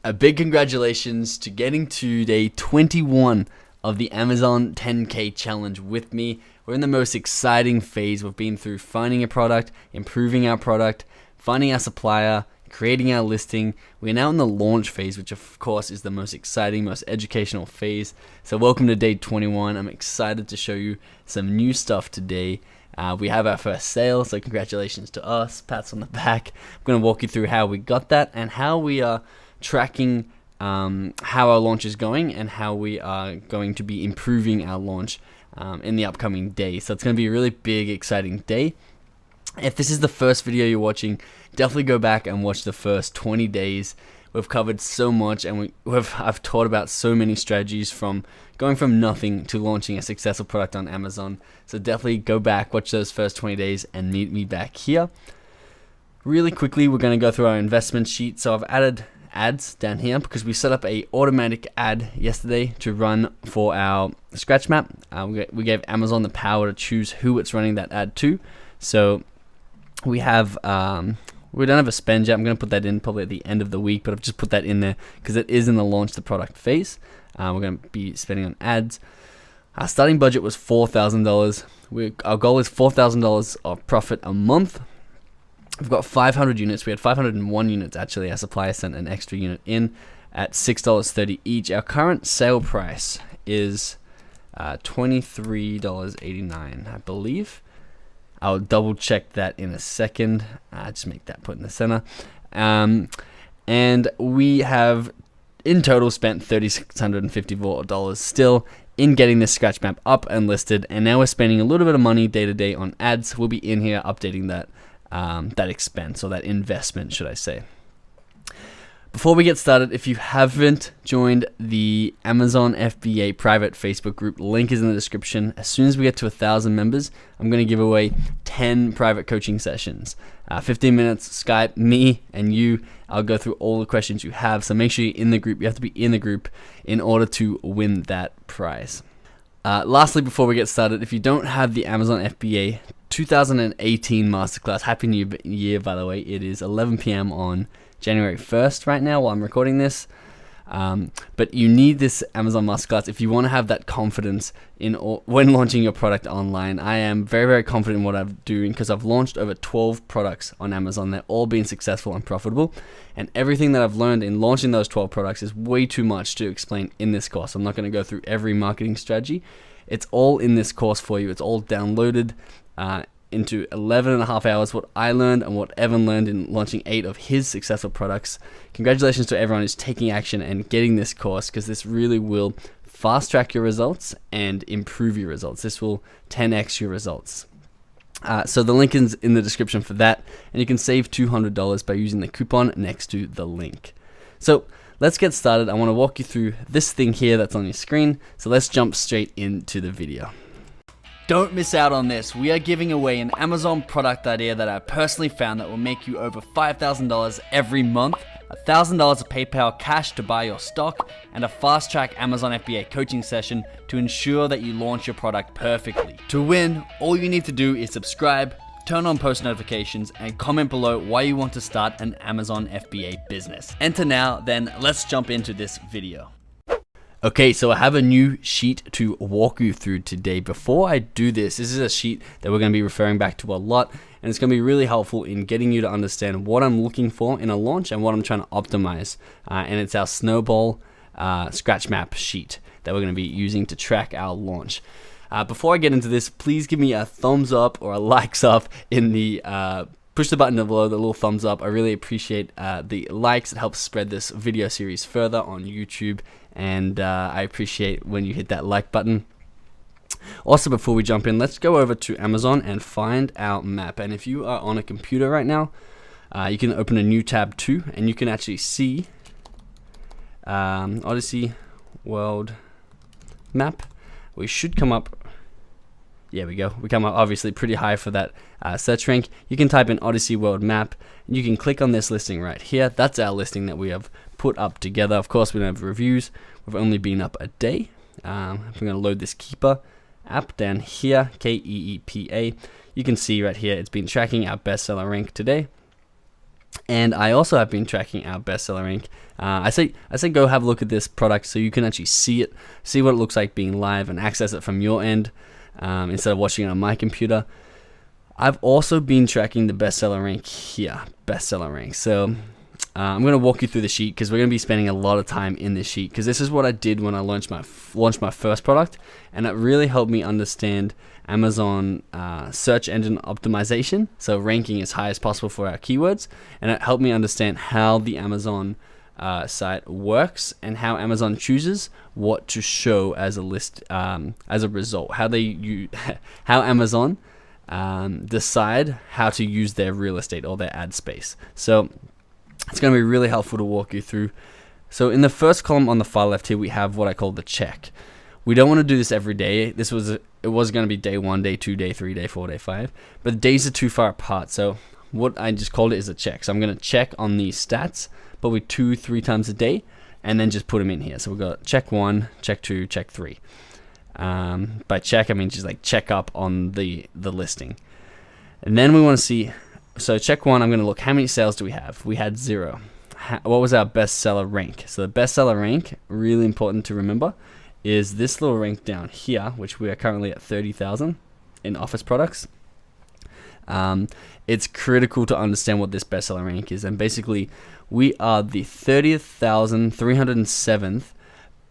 A big congratulations to getting to day 21 of the Amazon 10K challenge with me. We're in the most exciting phase. We've been through finding a product, improving our product, finding our supplier, creating our listing. We're now in the launch phase, which of course is the most exciting, most educational phase. So welcome to day 21. I'm excited to show you some new stuff today. We have our first sale, so congratulations to us. Pats on the back. I'm going to walk you through how we got that and how we are tracking how our launch is going and how we are going to be improving our launch in the upcoming days. So it's going to be a really big, exciting day. If this is the first video you're watching, definitely go back and watch the first 20 days. We've covered so much, and I've taught about so many strategies from going from nothing to launching a successful product on Amazon. So definitely go back, watch those first 20 days, and meet me back here. Really quickly, we're going to go through our investment sheet. So I've added ads down here because we set up a automatic ad yesterday to run for our scratch map. We gave Amazon the power to choose who it's running that ad to. So we have we don't have a spend yet. I'm going to put that in probably at the end of the week, but I've just put that in there because it is in the launch the product phase. We're going to be spending on ads. Our starting budget was $4,000. Our goal is $4,000 of profit a month. We've got 500 units. We had 501 units actually. Our supplier sent an extra unit in at $6.30 each. Our current sale price is $23.89, I believe. I'll double check that in a second. Just make that put in the center. And we have in total spent $3,654 still in getting this scratch map up and listed. And now we're spending a little bit of money day to day on ads. We'll be in here updating that expense, or that investment, should I say. Before we get started, if you haven't joined the Amazon FBA private Facebook group, link is in the description. As soon as we get to 1,000 members, I'm going to give away 10 private coaching sessions. 15 minutes, Skype, me and you. I'll go through all the questions you have. So make sure you're in the group. You have to be in the group in order to win that prize. Lastly, before we get started, if you don't have the Amazon FBA 2018 Masterclass, Happy New Year, by the way. It is 11 p.m. on January 1st right now while I'm recording this. But you need this Amazon Masterclass if you want to have that confidence when launching your product online. I am very, very confident in what I'm doing because I've launched over 12 products on Amazon. They're all been successful and profitable. And everything that I've learned in launching those 12 products is way too much to explain in this course. I'm not going to go through every marketing strategy. It's all in this course for you. It's all downloaded into 11 and a half hours, what I learned and what Evan learned in launching 8 of his successful products. Congratulations to everyone who's taking action and getting this course, because this really will fast track your results and improve your results. This will 10x your results. So the link is in the description for that, and you can save $200 by using the coupon next to the link. So let's get started. I want to walk you through this thing here that's on your screen. So let's jump straight into the video. Don't miss out on this. We are giving away an Amazon product idea that I personally found that will make you over $5,000 every month, $1,000 of PayPal cash to buy your stock, and a fast-track Amazon FBA coaching session to ensure that you launch your product perfectly. To win, all you need to do is subscribe, turn on post notifications, and comment below why you want to start an Amazon FBA business. Enter now, then let's jump into this video. Okay, so I have a new sheet to walk you through today. Before I do this is a sheet that we're going to be referring back to a lot, and it's going to be really helpful in getting you to understand what I'm looking for in a launch and what I'm trying to optimize. And it's our snowball scratch map sheet that we're going to be using to track our launch. Before I get into this, please give me a thumbs up or a likes up in the push the button down below, the little thumbs up. I really appreciate the likes. It helps spread this video series further on YouTube, and I appreciate when you hit that like button. Also, before we jump in, let's go over to Amazon and find our map. And if you are on a computer right now, you can open a new tab too, and you can actually see Odyssey World Map. We should come up. Yeah, we go. We come up obviously pretty high for that search rank. You can type in Odyssey World Map, and you can click on this listing right here. That's our listing that we have put up together. Of course, we don't have reviews. We've only been up a day. I'm going to load this Keeper app down here, Keepa. You can see right here, it's been tracking our bestseller rank today. And I also have been tracking our bestseller rank. I say go have a look at this product so you can actually see it, see what it looks like being live, and access it from your end instead of watching it on my computer. I've also been tracking the bestseller rank here, bestseller rank. So I'm going to walk you through the sheet because we're going to be spending a lot of time in this sheet, because this is what I did when I launched my first product, and it really helped me understand Amazon search engine optimization, so ranking as high as possible for our keywords, and it helped me understand how the Amazon site works and how Amazon chooses what to show as a list as a result, how Amazon decide how to use their real estate or their ad space. So it's going to be really helpful to walk you through. So in the first column on the far left here, we have what I call the check. We don't want to do this every day. It was going to be day 1, day 2, day 3, day 4, day 5, but the days are too far apart. So what I just called it is a check. So I'm going to check on these stats probably 2-3 times a day, and then just put them in here. So we've got check 1, check 2, check 3. By check, I mean just like check up on the listing. And then we want to see, so check 1, I'm going to look, how many sales do we have? We had 0. What was our bestseller rank? So the bestseller rank, really important to remember, is this little rank down here, which we are currently at 30,000 in office products. It's critical to understand what this bestseller rank is, and basically we are the 30,307th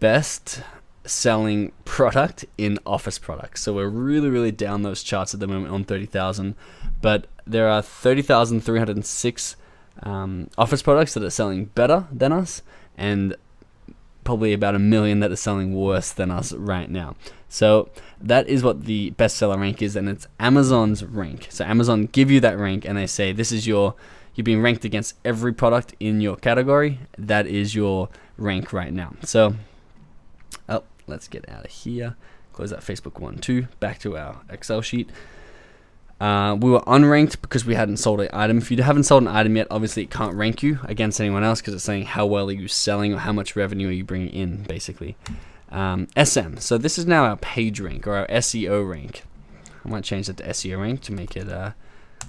best selling product in office products. So we're really down those charts at the moment on 30,000, but there are 30,306 office products that are selling better than us, and probably about 1 million that are selling worse than us right now. So that is what the bestseller rank is, and it's Amazon's rank. So Amazon give you that rank, and they say this is you're being ranked against every product in your category. That is your rank right now. So let's get out of here, close that Facebook one too, back to our Excel sheet. We were unranked because we hadn't sold an item. If you haven't sold an item yet, obviously it can't rank you against anyone else because it's saying how well are you selling or how much revenue are you bringing in, basically. SM, so this is now our page rank or our SEO rank. I might change that to SEO rank to make it a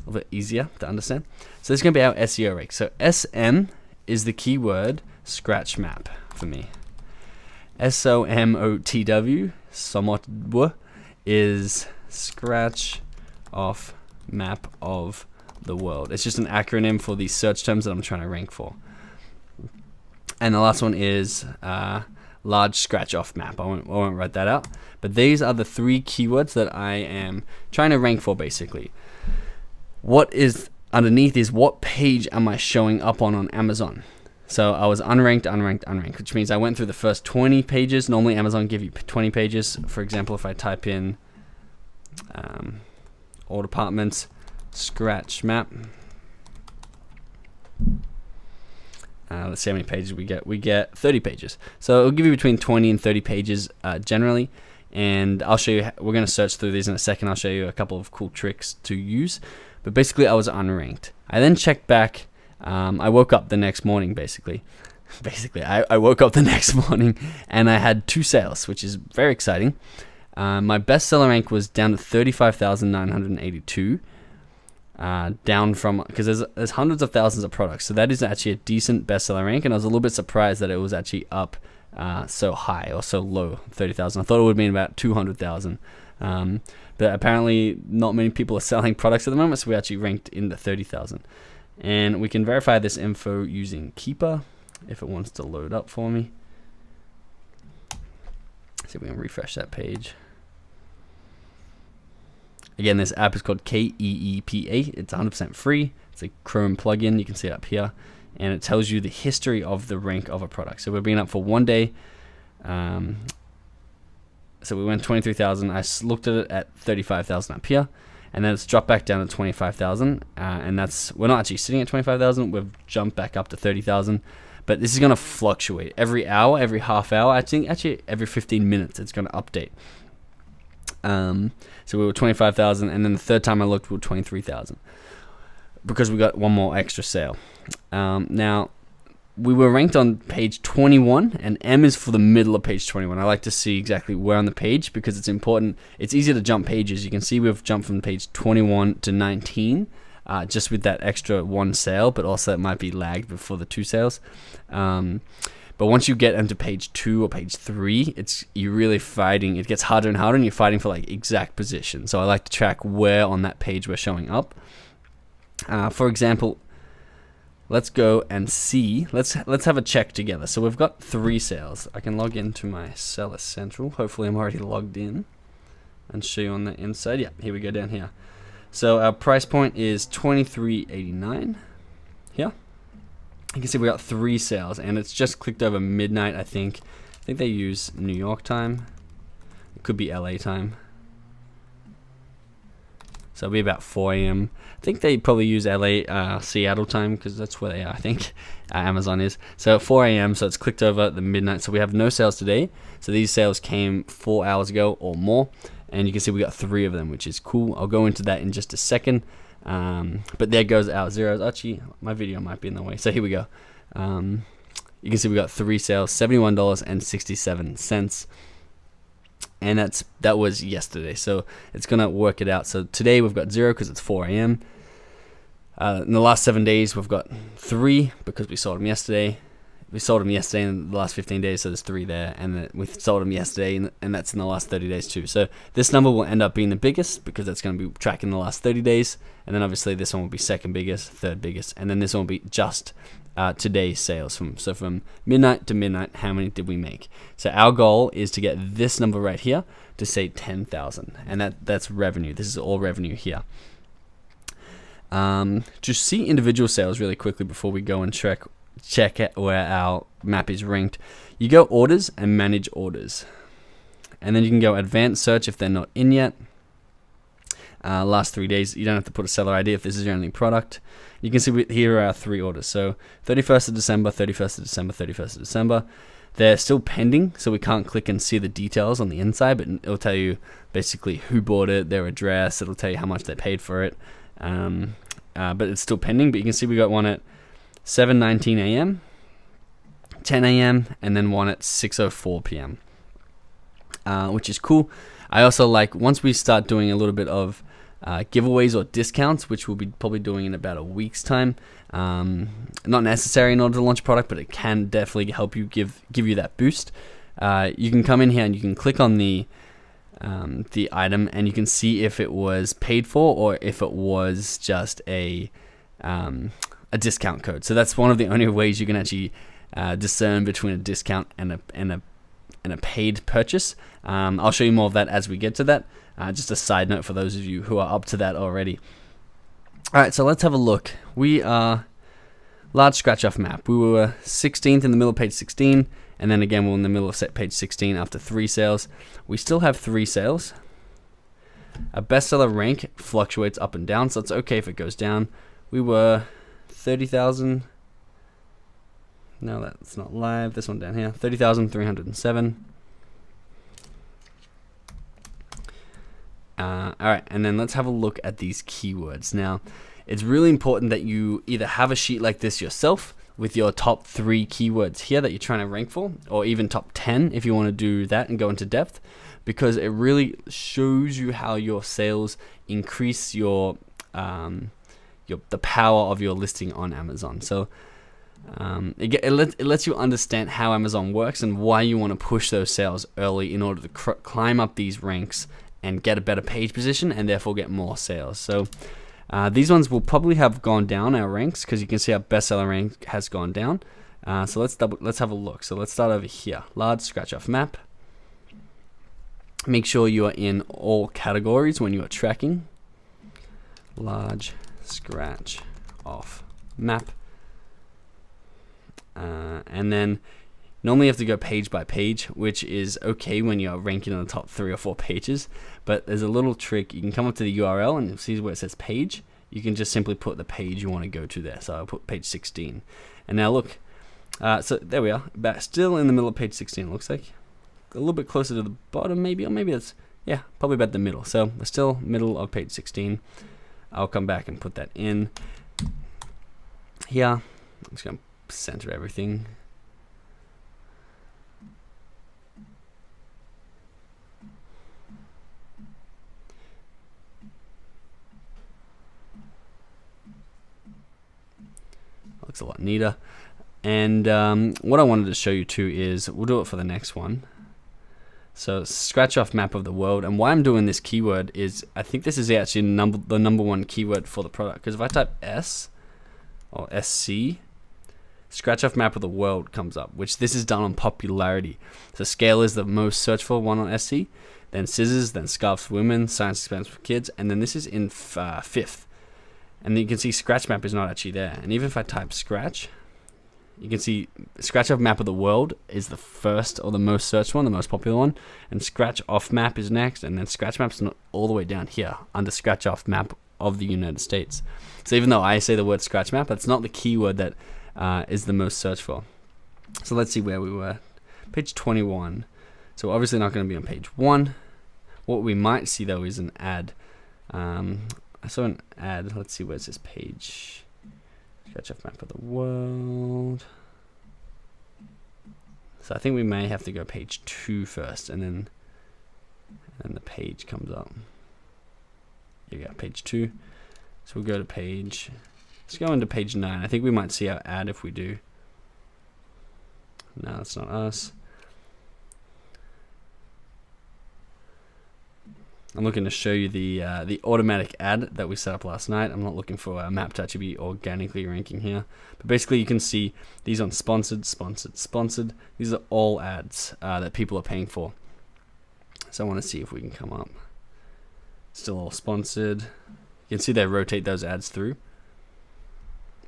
little bit easier to understand. So this is going to be our SEO rank. So SM is the keyword scratch map for me. SOMOTW, SOMOTW, is scratch off map of the world. It's just an acronym for the search terms that I'm trying to rank for. And the last one is large scratch off map. I won't write that out. But these are the 3 keywords that I am trying to rank for, basically. What is underneath is what page am I showing up on Amazon? So I was unranked, which means I went through the first 20 pages. Normally Amazon give you 20 pages. For example, if I type in all departments scratch map, let's see how many pages we get. We get 30 pages. So it'll give you between 20 and 30 pages generally. And I'll show you, we're going to search through these in a second. I'll show you a couple of cool tricks to use. But basically I was unranked. I then checked back. I woke up the next morning, basically. I woke up the next morning and I had 2 sales, which is very exciting. My bestseller rank was down to 35,982. Down from, because there's hundreds of thousands of products, so that is actually a decent bestseller rank, and I was a little bit surprised that it was actually up so high or so low, 30,000. I thought it would have been about 200,000, but apparently not many people are selling products at the moment, so we actually ranked in the 30,000. And we can verify this info using Keeper if it wants to load up for me. See if we can refresh that page. Again, this app is called KEEPA. It's 100% free. It's a Chrome plugin. You can see it up here. And it tells you the history of the rank of a product. So we've been up for 1 day. So we went 23,000. I looked at it at 35,000 up here. And then it's dropped back down to 25,000. And we're not actually sitting at 25,000. We've jumped back up to 30,000. But this is going to fluctuate. Every hour, every half hour, I think actually every 15 minutes it's going to update. So we were 25,000, and then the third time I looked, we were 23,000 because we got one more extra sale. Now, we were ranked on page 21, and M is for the middle of page 21. I like to see exactly where on the page because it's important. It's easy to jump pages. You can see we've jumped from page 21 to 19 just with that extra one sale, but also it might be lagged before the 2 sales. But once you get into page 2 or page 3, you're really fighting. It gets harder and harder, and you're fighting for like exact position. So I like to track where on that page we're showing up. For example, let's go and see. Let's have a check together. So we've got 3 sales. I can log into my Seller Central. Hopefully I'm already logged in and show you on the inside. Yeah, here we go down here. So our price point is $23.89 here. You can see we got 3 sales, and it's just clicked over midnight, I think. I think they use New York time. It could be LA time. So it'll be about 4 a.m. I think they probably use LA, Seattle time, because that's where they are, I think. Amazon is. So 4 a.m., so it's clicked over the midnight. So we have no sales today. So these sales came 4 hours ago or more. And you can see we got 3 of them, which is cool. I'll go into that in just a second. But there goes our zeros. Actually, my video might be in the way. So here we go. You can see we got 3 sales, $71.67. And that was yesterday. So it's going to work it out. So today we've got 0 because it's 4 a.m. In the last 7 days, we've got 3 because we sold them yesterday. We sold them yesterday in the last 15 days, so there's 3 there, and we sold them yesterday, and that's in the last 30 days too. So this number will end up being the biggest because that's going to be tracking the last 30 days, and then obviously this one will be second biggest, third biggest, and then this one will be just today's sales. From midnight to midnight, how many did we make? So our goal is to get this number right here to say 10,000, and that's revenue. This is all revenue here. To see individual sales really quickly before we go and check where our map is ranked, you go orders and manage orders, and then you can go advanced search if they're not in yet. Last 3 days, you don't have to put a seller ID if this is your only product. You can see here are our 3 orders. So 31st of December, 31st of December, 31st of December. They're still pending, so we can't click and see the details on the inside, but it'll tell you basically who bought it, their address. It'll tell you how much they paid for it. But it's still pending. But you can see we got one at 7:19 a.m., 10 a.m., and then one at 6:04 p.m., which is cool. I also like, once we start doing a little bit of giveaways or discounts, which we'll be probably doing in about a week's time. Not necessary in order to launch a product, but it can definitely help you give you that boost. You can come in here and you can click on the item, and you can see if it was paid for or if it was just a discount code. So that's one of the only ways you can actually discern between a discount and a paid purchase. I'll show you more of that as we get to that. Just a side note for those of you who are up to that already. All right, so let's have a look. We are large scratch off map. We were 16th in the middle of page 16, and then again we're in the middle of page 16 after 3 sales. We still have 3 sales. Our bestseller rank fluctuates up and down, so it's okay if it goes down. We were 30,000. No, that's not live. This one down here, 30,307. All right, and then let's have a look at these keywords. Now, it's really important that you either have a sheet like this yourself with your top 3 keywords here that you're trying to rank for, or even top 10 if you want to do that and go into depth, because it really shows you how your sales increase the power of your listing on Amazon. So it lets you understand how Amazon works and why you want to push those sales early in order to climb up these ranks and get a better page position and therefore get more sales. So these ones will probably have gone down, our ranks, because you can see our bestseller rank has gone down. So let's have a look. So let's start over here. Large scratch off map. Make sure you are in all categories when you are tracking. Large scratch off map. And then normally you have to go page by page, which is okay when you're ranking on the top 3 or 4 pages. But there's a little trick. You can come up to the URL and you'll see where it says page. You can just simply put the page you want to go to there. So I'll put page 16. And now look. So there we are. Still in the middle of page 16, it looks like. A little bit closer to the bottom maybe. Or maybe it's, yeah, probably about the middle. So we're still middle of page 16. I'll come back and put that in here. I'm just going to center everything. a lot neater. And what I wanted to show you too is, we'll do it for the next one. So scratch off map of the world. And why I'm doing this keyword is, I think this is actually the number one keyword for the product. Because if I type S or SC, scratch off map of the world comes up, which this is done on popularity. So scale is the most searched for one on SC, then scissors, then scarves for women, science experiments for kids, and then this is in fifth. And then you can see scratch map is not actually there. And even if I type scratch, you can see scratch off map of the world is the first or the most searched one, the most popular one, and scratch off map is next, and then scratch map's not all the way down here under scratch off map of the United States. So even though I say the word scratch map, that's not the keyword that is the most searched for. So let's see where we were. Page 21. So we're obviously not going to be on page 1. What we might see though is an ad. I saw an ad. Let's see, where's this page? Scratch off map of the world. So I think we may have to go page 2 first, and then the page comes up. Here we go, page 2. So we'll go to page. Let's go into page 9. I think we might see our ad if we do. No, that's not us. I'm looking to show you the automatic ad that we set up last night. I'm not looking for a map to actually be organically ranking here. But basically you can see these on sponsored, sponsored, sponsored. These are all ads that people are paying for. So I want to see if we can come up. Still all sponsored. You can see they rotate those ads through.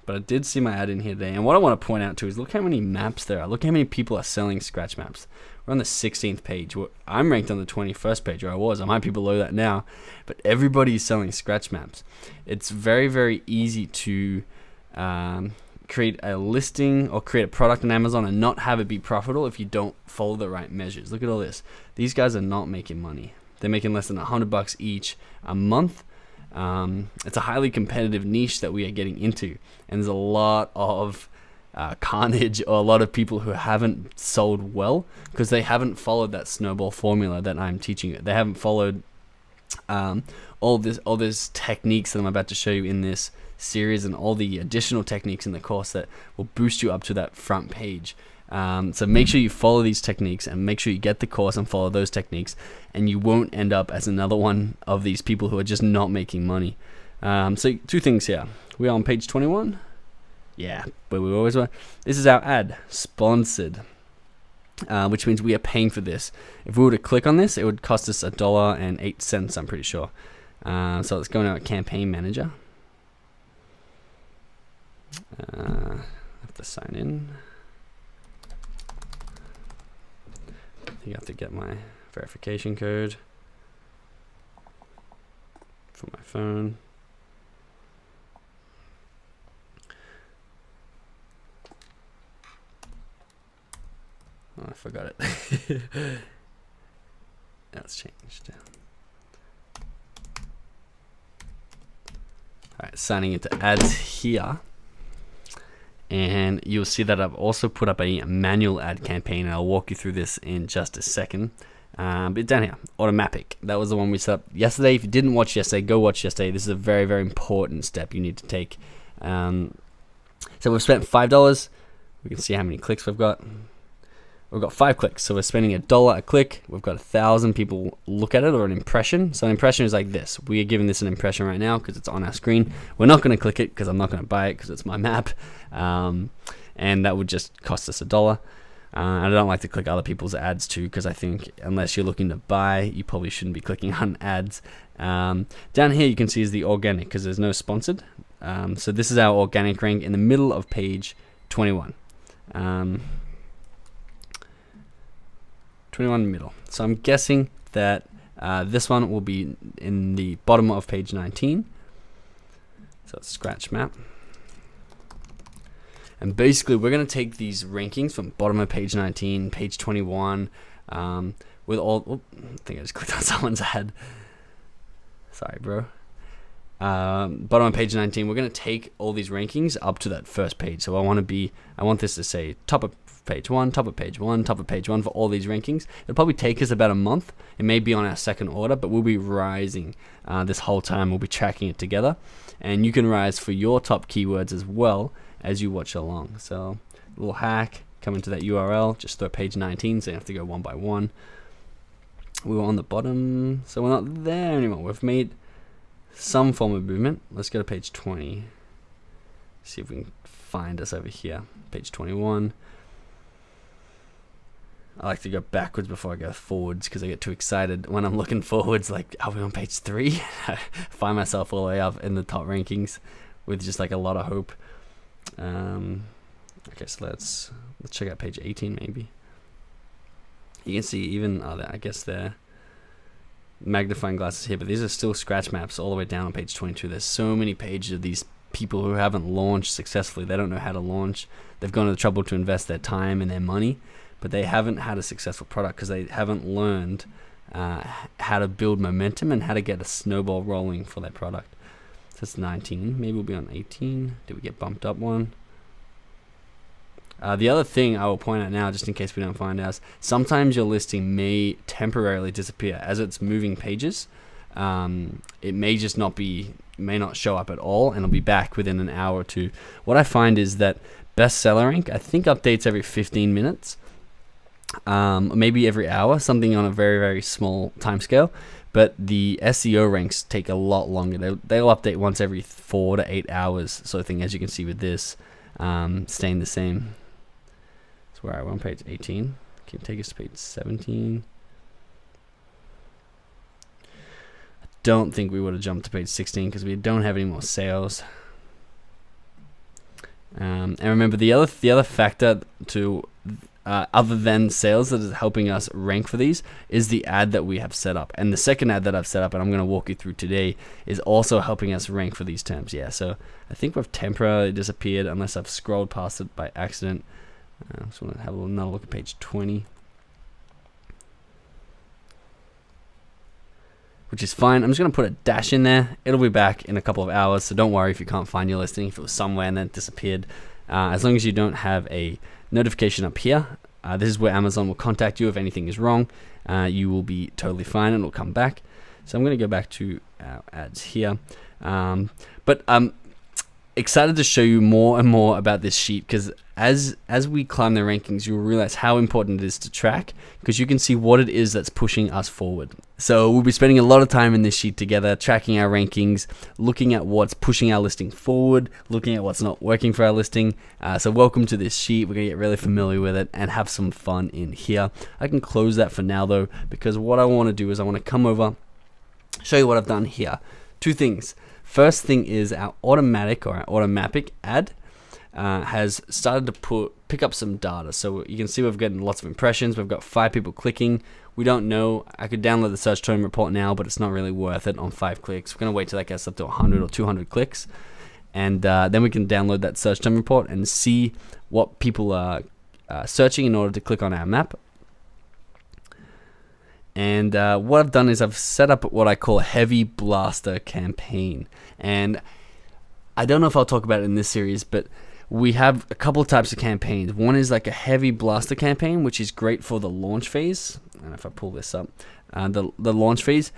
But I did see my ad in here today. And what I want to point out too is look how many maps there are. Look how many people are selling scratch maps. We're on the 16th page. I'm ranked on the 21st page, or I was. I might be below that now. But everybody's selling scratch maps. It's very, very easy to create a listing or create a product on Amazon and not have it be profitable if you don't follow the right measures. Look at all this. These guys are not making money. They're making less than $100 each a month. It's a highly competitive niche that we are getting into, and there's a lot of carnage, or a lot of people who haven't sold well because they haven't followed that snowball formula that I'm teaching you. They haven't followed all this techniques that I'm about to show you in this series, and all the additional techniques in the course that will boost you up to that front page. So make sure you follow these techniques, and make sure you get the course and follow those techniques, and you won't end up as another one of these people who are just not making money. So 2 things here. We are on page 21. Yeah, where we always were. This is our ad, sponsored, which means we are paying for this. If we were to click on this, it would cost us $1.08, I'm pretty sure. So let's go into our campaign manager. I have to sign in. You have to get my verification code for my phone. Oh, I forgot it. That's changed. Alright, signing into ads here. And you'll see that I've also put up a manual ad campaign, and I'll walk you through this in just a second. But down here, Automatic. That was the one we set up yesterday. If you didn't watch yesterday, go watch yesterday. This is a very, very important step you need to take. So we've spent $5. We can see how many clicks we've got. We've got 5 clicks, so we're spending $1 a click. We've got 1,000 people look at it, or an impression. So an impression is like this. We are giving this an impression right now because it's on our screen. We're not going to click it because I'm not going to buy it because it's my map, and that would just cost us $1. I don't like to click other people's ads too, because I think unless you're looking to buy, you probably shouldn't be clicking on ads. Down here you can see is the organic, because there's no sponsored. So this is our organic rank in the middle of page 21. 21 middle. So I'm guessing that this one will be in the bottom of page 19. So let's scratch map. And basically we're going to take these rankings from bottom of page 19, page 21, with all, I think I just clicked on someone's ad. Sorry, bro. Bottom of page 19, we're going to take all these rankings up to that first page. So I want this to say top of page 1, top of page 1, top of page 1 for all these rankings. It'll probably take us about a month. It may be on our second order, but we'll be rising this whole time. We'll be tracking it together. And you can rise for your top keywords as well, as you watch along. So a little hack, come into that URL, just throw page 19, so you have to go one by one. We were on the bottom, so we're not there anymore. We've made some form of movement. Let's go to page 20. See if we can find us over here. Page 21. I like to go backwards before I go forwards because I get too excited when I'm looking forwards. Like, are we on page 3? I find myself all the way up in the top rankings with just like a lot of hope. Okay, so let's check out page 18 maybe. You can see even, I guess they're magnifying glasses here, but these are still scratch maps all the way down on page 22. There's so many pages of these people who haven't launched successfully. They don't know how to launch. They've gone to the trouble to invest their time and their money, but they haven't had a successful product because they haven't learned how to build momentum and how to get a snowball rolling for their product. So that's 19. Maybe we'll be on 18. Did we get bumped up one? The other thing I will point out now, just in case we don't find out, sometimes your listing may temporarily disappear as it's moving pages. It may just may not show up at all, and it'll be back within an hour or two. What I find is that bestseller rank, I think, updates every 15 minutes, maybe every hour, something on a very, very small time scale. But the SEO ranks take a lot longer. They'll update once every 4 to 8 hours, sort of thing, as you can see with this staying the same. Where we're on page 18. Can you take us to page 17? I don't think we would have jumped to page 16 because we don't have any more sales. And remember, the other factor to other than sales that is helping us rank for these is the ad that we have set up. And the second ad that I've set up, and I'm going to walk you through today, is also helping us rank for these terms. Yeah, so I think we've temporarily disappeared unless I've scrolled past it by accident. I just want to have another look at page 20, which is fine. I'm just going to put a dash in there. It'll be back in a couple of hours, so don't worry if you can't find your listing, if it was somewhere and then it disappeared. As long as you don't have a notification up here, this is where Amazon will contact you if anything is wrong. You will be totally fine and it'll come back. So I'm going to go back to our ads here. But I'm excited to show you more and more about this sheet because as we climb the rankings, you'll realize how important it is to track because you can see what it is that's pushing us forward. So we'll be spending a lot of time in this sheet together, tracking our rankings, looking at what's pushing our listing forward, looking at what's not working for our listing. So welcome to this sheet. We're going to get really familiar with it and have some fun in here. I can close that for now though, because what I want to do is I want to come over, show you what I've done here. Two things. First thing is our automatic or our automatic ad has started to pick up some data. So you can see we've gotten lots of impressions. We've got 5 people clicking. We don't know. I could download the search term report now, but it's not really worth it on 5 clicks. We're going to wait till that gets up to 100 or 200 clicks. And then we can download that search term report and see what people are searching in order to click on our map. And what I've done is I've set up what I call a heavy blaster campaign. And I don't know if I'll talk about it in this series, but we have a couple of types of campaigns. One is like a heavy blaster campaign, which is great for the launch phase. And if I pull this up, the launch phase,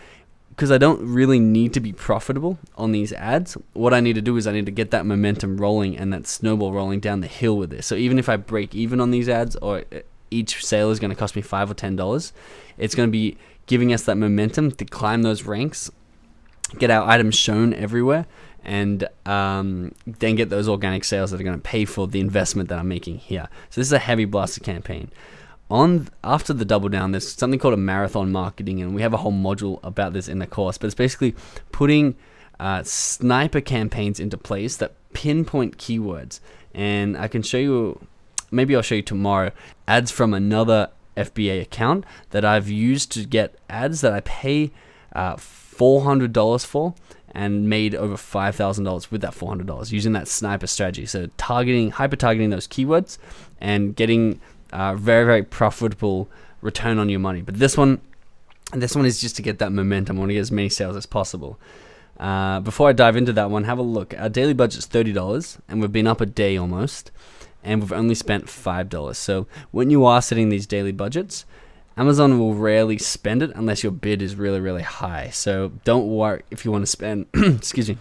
because I don't really need to be profitable on these ads. What I need to do is I need to get that momentum rolling and that snowball rolling down the hill with this. So even if I break even on these ads, or each sale is going to cost me $5 or $10, it's going to be giving us that momentum to climb those ranks, get our items shown everywhere, and then get those organic sales that are going to pay for the investment that I'm making here. So this is a heavy blaster campaign. After the double down, there's something called a marathon marketing, and we have a whole module about this in the course, but it's basically putting sniper campaigns into place that pinpoint keywords. And I can show you, maybe I'll show you tomorrow, ads from another FBA account that I've used to get ads that I pay $400 for and made over $5,000 with that $400 using that sniper strategy. So hyper targeting those keywords and getting very, very profitable return on your money. But this one is just to get that momentum. I want to get as many sales as possible. Before I dive into that one, have a look. Our daily budget's $30 and we've been up a day almost, and we've only spent $5. So when you are setting these daily budgets, Amazon will rarely spend it unless your bid is really, really high. So don't worry if you want to spend, excuse me,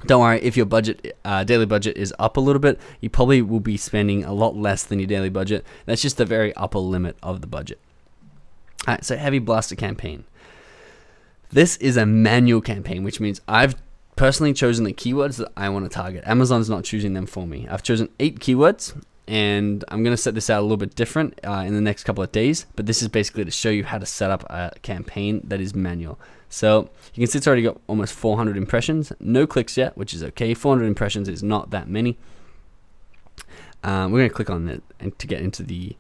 Don't worry, if your budget, daily budget is up a little bit, you probably will be spending a lot less than your daily budget. That's just the very upper limit of the budget. All right, so Heavy Blaster campaign. This is a manual campaign, which means I've personally chosen the keywords that I want to target. Amazon's not choosing them for me. I've chosen 8 keywords, and I'm going to set this out a little bit different in the next couple of days, but this is basically to show you how to set up a campaign that is manual. So you can see it's already got almost 400 impressions. No clicks yet, which is okay. 400 impressions is not that many. We're going to click on it and to get into the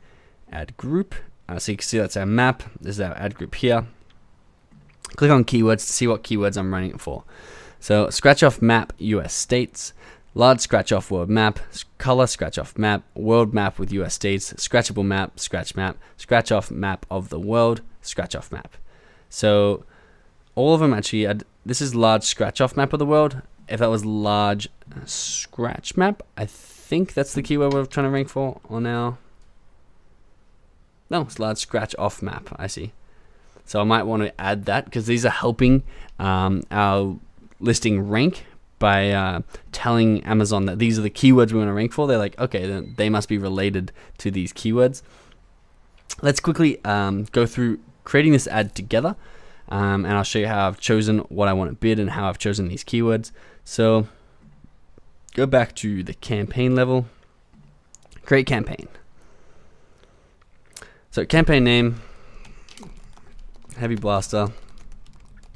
ad group. So you can see that's our map. This is our ad group here. Click on keywords to see what keywords I'm running it for. So scratch off map, US states. Large scratch off world map, color scratch off map, world map with US states, scratchable map, scratch off map of the world, scratch off map. So all of them actually, this is large scratch off map of the world. If that was large scratch map, I think that's the keyword we're trying to rank for on our, no, it's large scratch off map, I see. So I might want to add that because these are helping our listing rank by telling Amazon that these are the keywords we want to rank for. They're like, okay, then they must be related to these keywords. Let's quickly go through creating this ad together, and I'll show you how I've chosen what I want to bid and how I've chosen these keywords. So go back to the campaign level, create campaign. So campaign name, Heavy Blaster,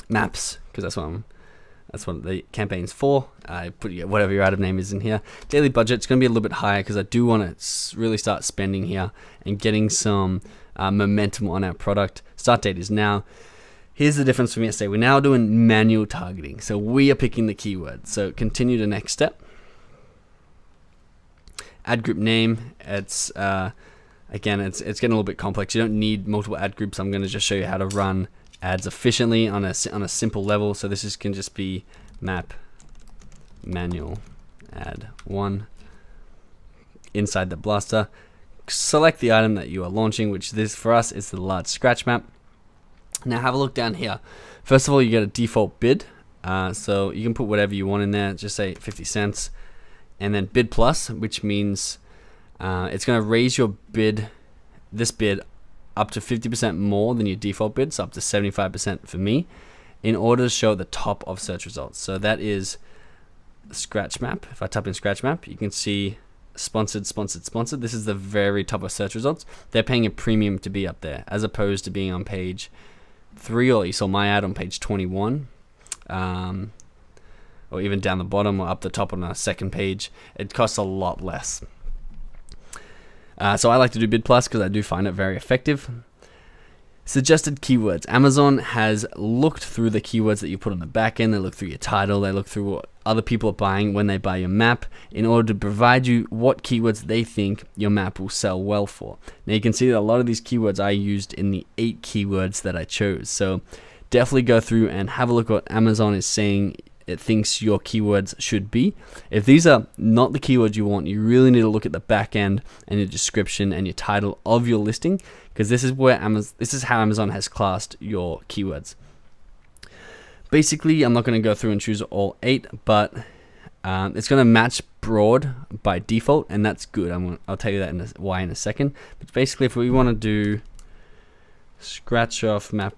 maps, because that's what the campaign's for. I put whatever your item name is in here. Daily budget's going to be a little bit higher because I do want to really start spending here and getting some momentum on our product. Start date is now. Here's the difference for me. I say we're now doing manual targeting. So we are picking the keyword. So continue to next step. Ad group name. It's again, it's getting a little bit complex. You don't need multiple ad groups. I'm going to just show you how to run ads efficiently on a simple level. So this can just be map manual ad 1 inside the blaster. Select the item that you are launching, which this for us is the large scratch map. Now have a look down here. First of all, you get a default bid. So you can put whatever you want in there. Just say 50 cents. And then bid plus, which means it's going to raise your bid, this bid, up to 50% more than your default bid, so up to 75% for me, in order to show at the top of search results. So that is scratch map. If I type in scratch map, you can see sponsored, sponsored, sponsored. This is the very top of search results. They're paying a premium to be up there, as opposed to being on page 3, or you saw my ad on page 21, or even down the bottom or up the top on a second page. It costs a lot less. So I like to do bid plus because I do find it very effective. Suggested keywords. Amazon has looked through the keywords that you put on the back end. They look through your title. They look through what other people are buying when they buy your map in order to provide you what keywords they think your map will sell well for. Now you can see that a lot of these keywords I used in the 8 keywords that I chose. So definitely go through and have a look at what Amazon is saying it thinks your keywords should be. If these are not the keywords you want, you really need to look at the back end and your description and your title of your listing, because this is how Amazon has classed your keywords. Basically, I'm not going to go through and choose all 8, but it's going to match broad by default, and that's good. I'll tell you that why in a second. But basically, if we want to do scratch off map,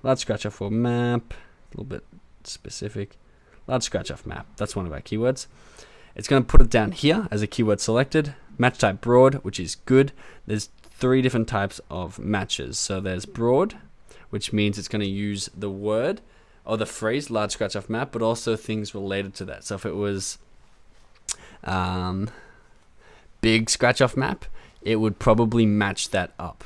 large scratch off for map, a little bit specific, large scratch off map, that's one of our keywords. It's going to put it down here as a keyword selected. Match type broad, which is good. There's 3 different types of matches. So there's broad, which means it's going to use the word or the phrase large scratch off map, but also things related to that. So if it was big scratch off map, it would probably match that up.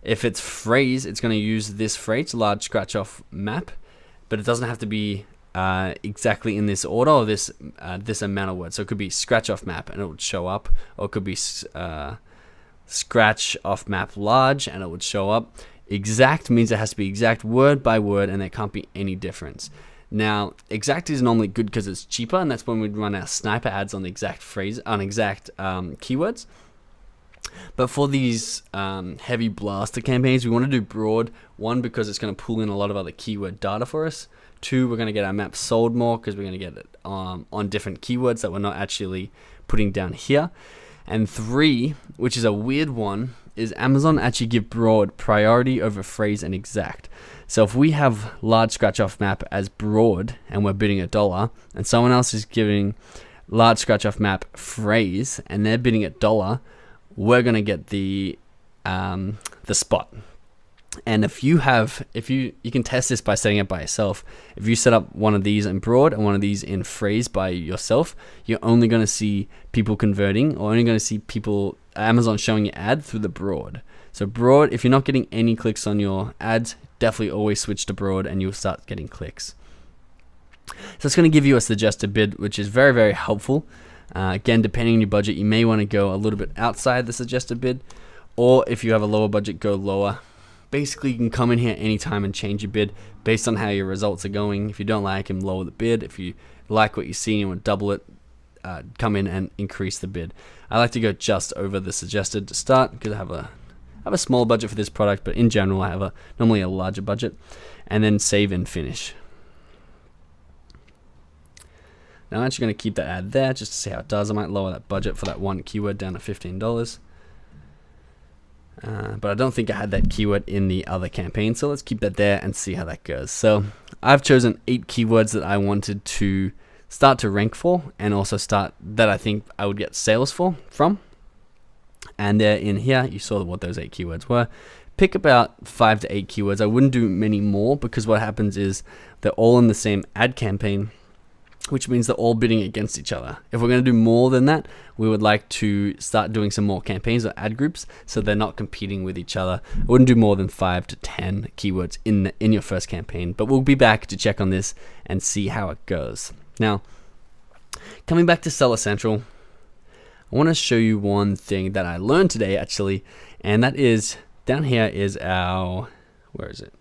If it's phrase, it's going to use this phrase, large scratch off map, but it doesn't have to be exactly in this order or this amount of words. So it could be scratch off map and it would show up, or it could be scratch off map large and it would show up. Exact means it has to be exact word by word, and there can't be any difference. Now, exact is normally good because it's cheaper, and that's when we'd run our sniper ads on the exact phrase, on exact keywords. But for these heavy blaster campaigns, we want to do broad. One, because it's going to pull in a lot of other keyword data for us. Two, we're going to get our map sold more because we're going to get it on different keywords that we're not actually putting down here. And three, which is a weird one, is Amazon actually give broad priority over phrase and exact. So if we have large scratch off map as broad and we're bidding $1, and someone else is giving large scratch off map phrase and they're bidding $1, we're gonna get the spot. And if you can test this by setting it by yourself. If you set up one of these in broad and one of these in phrase by yourself, you're only going to see people converting, or only going to see people Amazon showing your ad through the broad. So broad, if you're not getting any clicks on your ads, definitely always switch to broad and you'll start getting clicks. So it's going to give you a suggested bid, which is very, very helpful. Again, depending on your budget, you may want to go a little bit outside the suggested bid, or if you have a lower budget, go lower. Basically, you can come in here anytime and change your bid based on how your results are going. If you don't like them, lower the bid. If you like what you see and you want to double it, come in and increase the bid. I like to go just over the suggested to start because I have a small budget for this product, but in general, I have normally a larger budget, and then save and finish. Now, I'm actually going to keep that ad there just to see how it does. I might lower that budget for that one keyword down to $15. But I don't think I had that keyword in the other campaign, so let's keep that there and see how that goes. So I've chosen 8 keywords that I wanted to start to rank for, and also that I think I would get sales from. And they're in here. You saw what those 8 keywords were. Pick about 5 to 8 keywords. I wouldn't do many more because what happens is they're all in the same ad campaign, which means they're all bidding against each other. If we're going to do more than that, we would like to start doing some more campaigns or ad groups so they're not competing with each other. I wouldn't do more than 5 to 10 keywords in your first campaign, but we'll be back to check on this and see how it goes. Now, coming back to Seller Central, I want to show you one thing that I learned today actually, and that is down here is our, where is it?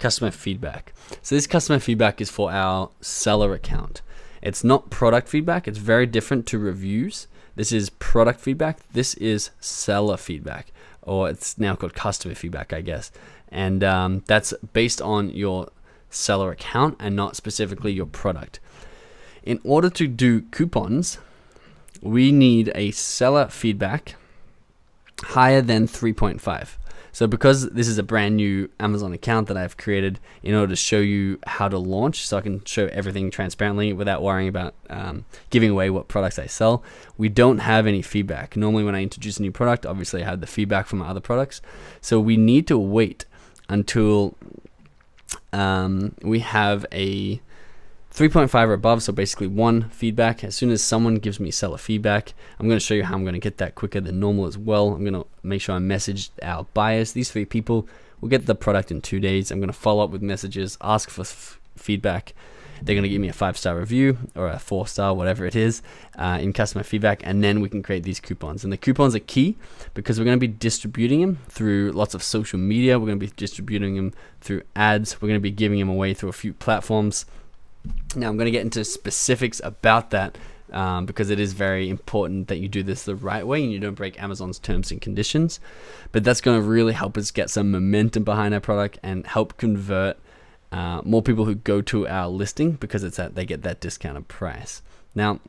Customer feedback. So this customer feedback is for our seller account. It's not product feedback. It's very different to reviews. This is product feedback. This is seller feedback, or it's now called customer feedback, I guess. And that's based on your seller account and not specifically your product. In order to do coupons, we need a seller feedback higher than 3.5. So because this is a brand new Amazon account that I've created in order to show you how to launch, so I can show everything transparently without worrying about giving away what products I sell, we don't have any feedback. Normally when I introduce a new product, obviously I have the feedback from my other products. So we need to wait until we have a 3.5 or above, so basically 1 feedback. As soon as someone gives me seller feedback, I'm going to show you how I'm going to get that quicker than normal as well. I'm going to make sure I message our buyers. These 3 people will get the product in 2 days. I'm going to follow up with messages, ask for feedback. They're going to give me a 5-star review or a 4-star, whatever it is, in customer feedback, and then we can create these coupons. And the coupons are key because we're going to be distributing them through lots of social media. We're going to be distributing them through ads. We're going to be giving them away through a few platforms. Now I'm going to get into specifics about that because it is very important that you do this the right way and you don't break Amazon's terms and conditions. But that's going to really help us get some momentum behind our product and help convert more people who go to our listing because they get that discounted price. Now,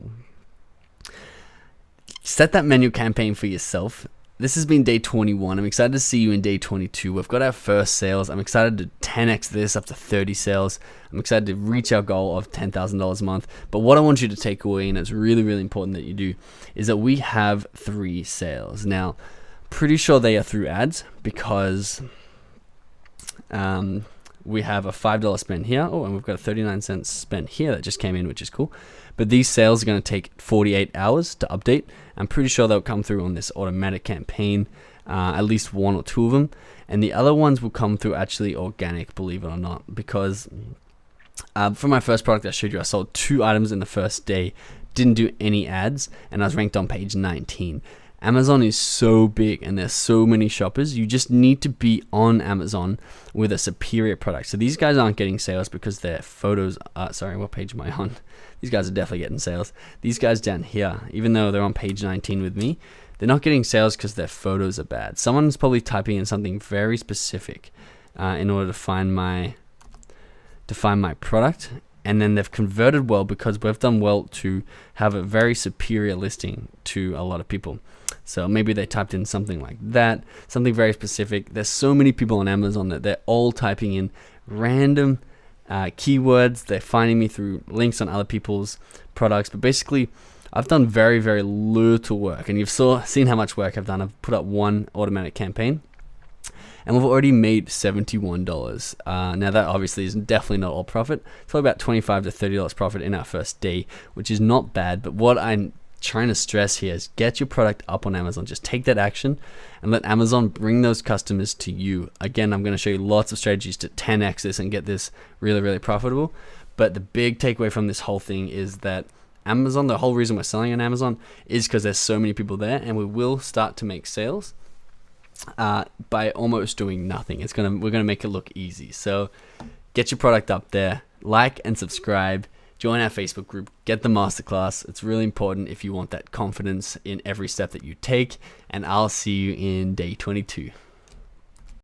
set that menu campaign for yourself. This has been day 21. I'm excited to see you in day 22. We've got our first sales. I'm excited to 10x this up to 30 sales. I'm excited to reach our goal of $10,000 a month. But what I want you to take away, and it's really, really important that you do, is that we have 3 sales. Now, pretty sure they are through ads because we have a $5 spend here. Oh, and we've got a 39-cent spend here that just came in, which is cool. But these sales are going to take 48 hours to update. I'm pretty sure they'll come through on this automatic campaign, at least 1 or 2 of them. And the other ones will come through actually organic, believe it or not, because for my first product I showed you, I sold 2 items in the first day, didn't do any ads, and I was ranked on page 19. Amazon is so big and there's so many shoppers. You just need to be on Amazon with a superior product. So these guys aren't getting sales because their photos are, sorry, what page am I on? These guys are definitely getting sales. These guys down here, even though they're on page 19 with me, they're not getting sales because their photos are bad. Someone's probably typing in something very specific in order to find my product, and then they've converted well because we've done well to have a very superior listing to a lot of people. So maybe they typed in something like that, something very specific. There's so many people on Amazon that they're all typing in random keywords. They're finding me through links on other people's products, but basically I've done very, very little work, and you've seen how much work I've done. I've put up one automatic campaign, and we've already made $71. Now that obviously is definitely not all profit. It's probably about $25 to $30 profit in our first day, which is not bad. But what I'm trying to stress here is get your product up on Amazon. Just take that action and let Amazon bring those customers to you. Again, I'm going to show you lots of strategies to 10x this and get this really, really profitable. But the big takeaway from this whole thing is that Amazon, the whole reason we're selling on Amazon is because there's so many people there, and we will start to make sales by almost doing nothing. We're gonna make it look easy. So get your product up there, like and subscribe, join our Facebook group, get the masterclass. It's really important if you want that confidence in every step that you take, and I'll see you in day 22.